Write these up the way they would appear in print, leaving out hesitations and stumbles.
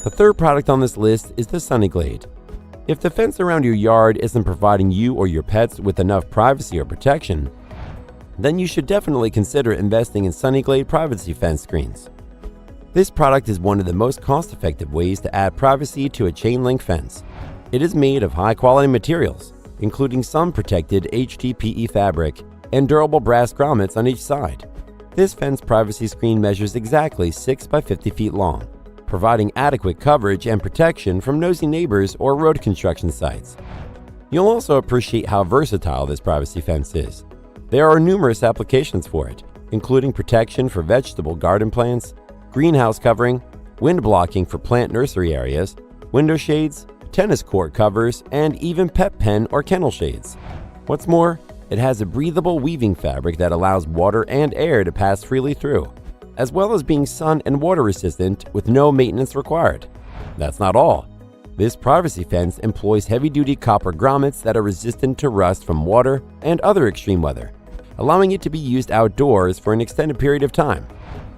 The third product on this list is the Sunnyglade. If the fence around your yard isn't providing you or your pets with enough privacy or protection, then you should definitely consider investing in Sunnyglade privacy fence screens. This product is one of the most cost-effective ways to add privacy to a chain-link fence. It is made of high-quality materials, including some protected HDPE fabric and durable brass grommets on each side. This fence privacy screen measures exactly 6 by 50 feet long, providing adequate coverage and protection from nosy neighbors or road construction sites. You'll also appreciate how versatile this privacy fence is. There are numerous applications for it, including protection for vegetable garden plants, greenhouse covering, wind blocking for plant nursery areas, window shades, tennis court covers, and even pet pen or kennel shades. What's more, it has a breathable weaving fabric that allows water and air to pass freely through, as well as being sun and water resistant with no maintenance required. That's not all. This privacy fence employs heavy-duty copper grommets that are resistant to rust from water and other extreme weather, allowing it to be used outdoors for an extended period of time.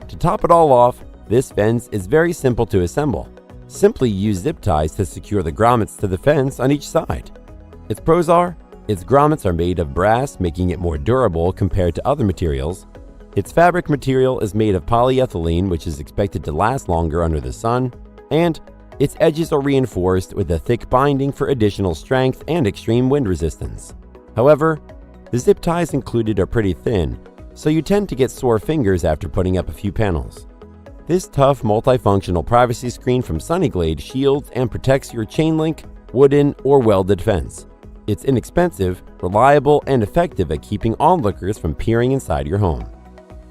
To top it all off, this fence is very simple to assemble. Simply use zip ties to secure the grommets to the fence on each side. Its pros are, its grommets are made of brass, making it more durable compared to other materials. Its fabric material is made of polyethylene, which is expected to last longer under the sun, and its edges are reinforced with a thick binding for additional strength and extreme wind resistance. However, the zip ties included are pretty thin, so you tend to get sore fingers after putting up a few panels. This tough, multifunctional privacy screen from Sunnyglade shields and protects your chain-link, wooden, or welded fence. It's inexpensive, reliable, and effective at keeping onlookers from peering inside your home.